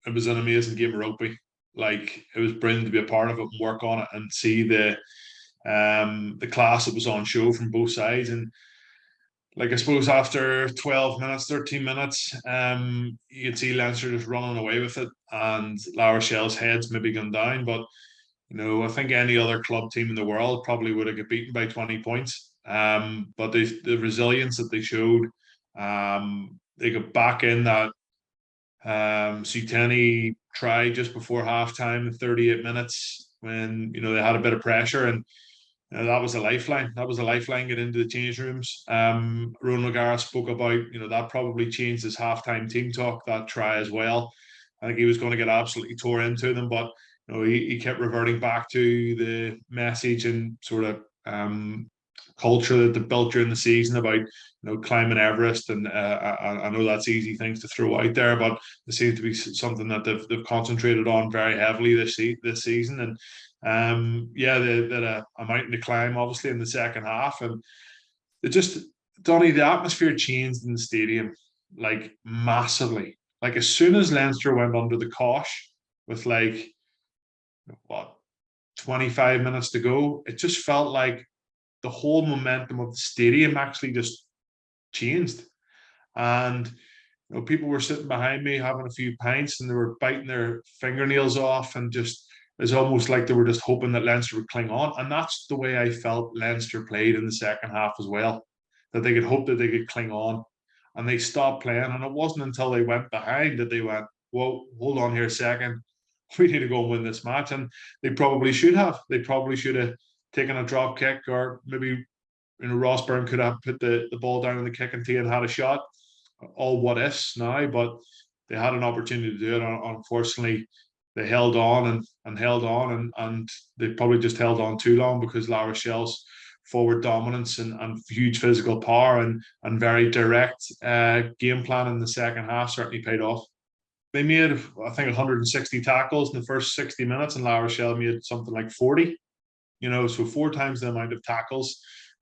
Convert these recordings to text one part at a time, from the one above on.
it was an amazing game of rugby. Like, it was brilliant to be a part of it and work on it and see the class that was on show from both sides. And like, I suppose after 12 minutes, 13 minutes, you could see Leinster just running away with it, and La Rochelle's heads maybe gone down. But I think any other club team in the world probably would have got beaten by 20 points. But the resilience that they showed, they got back in that Suteni tried just before halftime in 38 minutes when they had a bit of pressure, and that was a lifeline. That was a lifeline get into the change rooms. Rowan O'Gara spoke about that probably changed his halftime team talk, that try as well. I think he was going to get absolutely tore into them, but he kept reverting back to the message and sort of culture that they built during the season about climbing Everest, and I know that's easy things to throw out there, but it seems to be something that they've concentrated on very heavily this season. And yeah, they had a mountain to climb obviously in the second half, and it just, Donny, the atmosphere changed in the stadium like massively. Like, as soon as Leinster went under the cosh with like what 25 minutes to go, it just felt like the whole momentum of the stadium actually just changed. And people were sitting behind me having a few pints, and they were biting their fingernails off, and just, it's almost like they were just hoping that Leinster would cling on. And that's the way I felt Leinster played in the second half as well, that they could hope that they could cling on, and they stopped playing. And it wasn't until they went behind that they went, whoa, hold on here a second, we need to go and win this match. And they probably should have. They probably should have taken a drop kick, or maybe Ross Byrne could have put the ball down in the kicking tee and had a shot. All what ifs now, but they had an opportunity to do it. Unfortunately, they held on and held on, and they probably just held on too long, because La Rochelle's forward dominance and huge physical power and very direct game plan in the second half certainly paid off. They made, I think, 160 tackles in the first 60 minutes, and La Rochelle made something like 40. So 4 times the amount of tackles,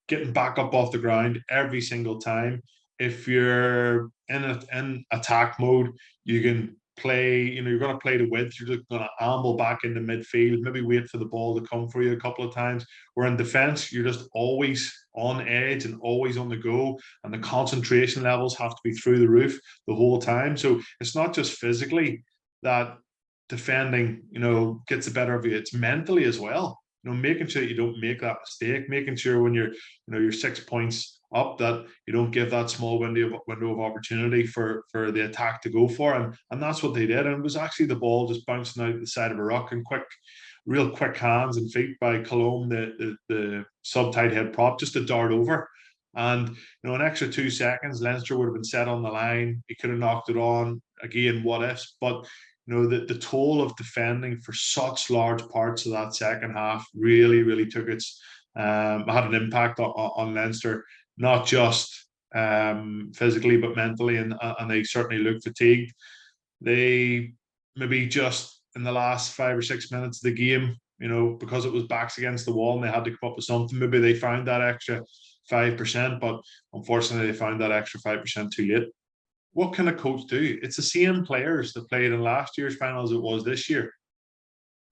getting back up off the ground every single time. If you're in attack mode, you can play, you're going to play the width, you're just going to amble back into midfield, maybe wait for the ball to come for you a couple of times. Where in defence, you're just always on edge and always on the go, and the concentration levels have to be through the roof the whole time. So it's not just physically that defending, gets the better of you, it's mentally as well. Making sure that you don't make that mistake, making sure when you're 6 points up, that you don't give that small window of opportunity for the attack to go for. And that's what they did. And it was actually the ball just bouncing out the side of a ruck, and real quick hands and feet by Cologne, the sub-tight head prop, just to dart over. And an extra 2 seconds, Leinster would have been set on the line. He could have knocked it on. Again, what ifs, but the toll of defending for such large parts of that second half really, really took its had an impact on Leinster, not just physically but mentally, and they certainly looked fatigued. They maybe just in the last 5 or 6 minutes of the game, because it was backs against the wall and they had to come up with something, maybe they found that extra 5%, but unfortunately they found that extra 5% too late. What can a coach do? It's the same players that played in last year's final as it was this year.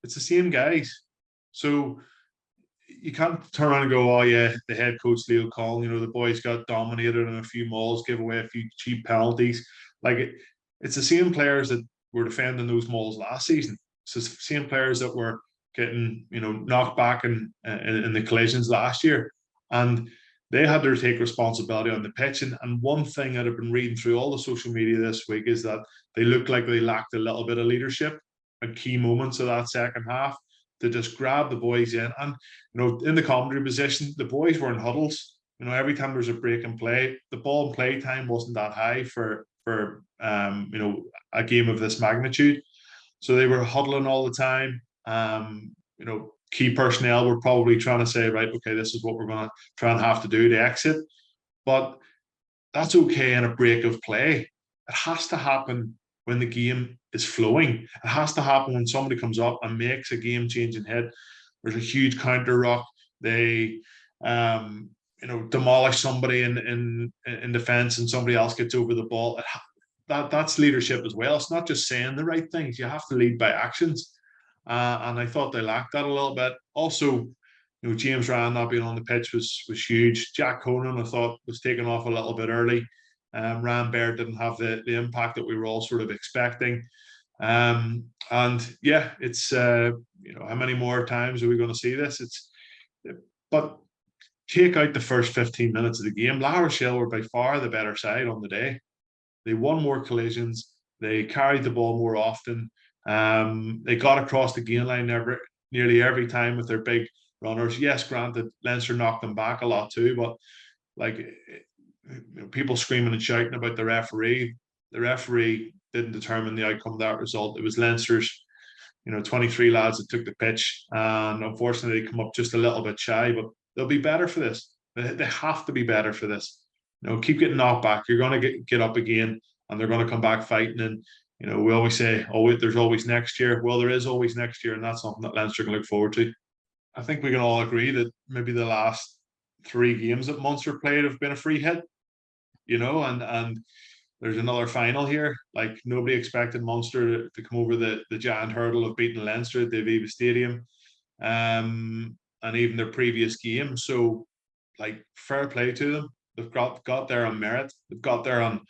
It's the same guys. So you can't turn around and go, oh yeah, the head coach, Leo Collin, the boys got dominated in a few mauls, give away a few cheap penalties. Like, it's the same players that were defending those mauls last season. It's the same players that were getting, knocked back in the collisions last year. And they had to take responsibility on the pitch. And one thing that I've been reading through all the social media this week is that they looked like they lacked a little bit of leadership at key moments of that second half, to just grab the boys in. And, in the commentary position, the boys were in huddles. Every time there was a break in play, the ball and play time wasn't that high for a game of this magnitude. So they were huddling all the time. Key personnel were probably trying to say, right, okay, this is what we're going to try and have to do to exit. But that's okay in a break of play. It has to happen when the game is flowing. It has to happen when somebody comes up and makes a game-changing hit. There's a huge counter ruck. They, demolish somebody in defence, and somebody else gets over the ball. that's leadership as well. It's not just saying the right things. You have to lead by actions. And I thought they lacked that a little bit. Also, James Ryan not being on the pitch was huge. Jack Conan, I thought, was taken off a little bit early. Ryan Baird didn't have the impact that we were all sort of expecting. And yeah, it's how many more times are we going to see this? But take out the first 15 minutes of the game. La Rochelle were by far the better side on the day. They won more collisions. They carried the ball more often. They got across the gain line nearly every time with their big runners. Yes, granted, Leinster knocked them back a lot too, but like people screaming and shouting about the referee. The referee didn't determine the outcome of that result. It was Leinster's 23 lads that took the pitch, and unfortunately they come up just a little bit shy, but they'll be better for this. They have to be better for this. Keep getting knocked back. You're going to get up again, and they're going to come back fighting. And we always say, "Oh, there's always next year." Well, there is always next year, and that's something that Leinster can look forward to. I think we can all agree that maybe the last 3 games that Munster played have been a free hit. And there's another final here. Like, nobody expected Munster to come over the giant hurdle of beating Leinster at the Aviva Stadium, and even their previous game. So, like, fair play to them. They've got there on merit. They've got there on,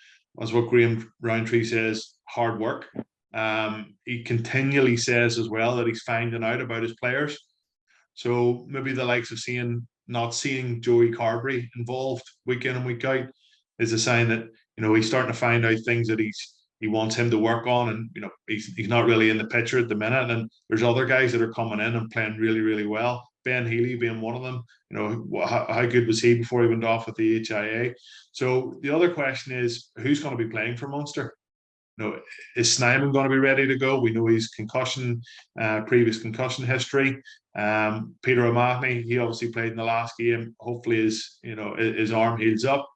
as what Graham Roundtree says, hard work. He continually says as well that he's finding out about his players. So maybe the likes of not seeing Joey Carberry involved week in and week out is a sign that he's starting to find out things that he wants him to work on, and he's not really in the picture at the minute. And there's other guys that are coming in and playing really, really well. Ben Healy being one of them. How good was he before he went off with the HIA? So the other question is, who's going to be playing for Munster? Is Snyman going to be ready to go? We know he's previous concussion history. Peter O'Mahony, he obviously played in the last game. Hopefully his arm heals up.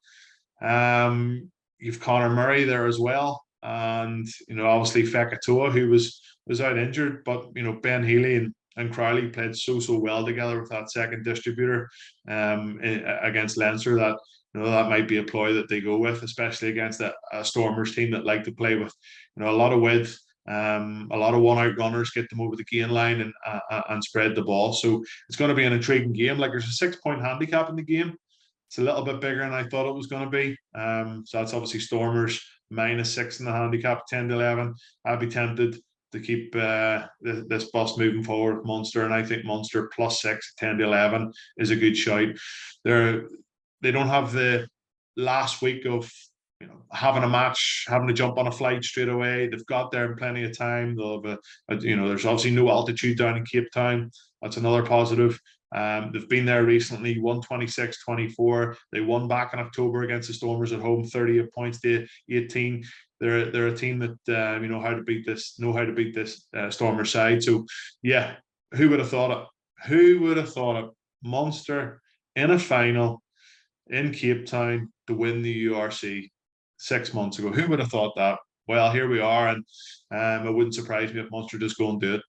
You've Conor Murray there as well, and obviously Fekatoa, who was out injured, but Ben Healy and Crowley played so well together with that second distributor against Leinster that that might be a ploy that they go with, especially against a Stormers team that like to play with a lot of width. A lot of one-out runners, get them over the gain line and spread the ball. So it's going to be an intriguing game. Like, there's a 6-point handicap in the game. It's a little bit bigger than I thought it was going to be. So that's obviously Stormers -6 in the handicap, 10-11. I'd be tempted to keep this bus moving forward with Munster, and I think Munster +6, 10-11 is a good shout. They don't have the last week of having a match, having to jump on a flight straight away. They've got there in plenty of time. They'll have there's obviously no altitude down in Cape Town. That's another positive. They've been there recently, won 26-24. They won back in October against the Stormers at home, 30 points to 18. They're a team that know how to beat this Stormer side. So yeah, who would have thought it? Who would have thought it? Munster in a final in Cape Town to win the URC 6 months ago. Who would have thought that? Well, here we are, and it wouldn't surprise me if Munster just go and do it.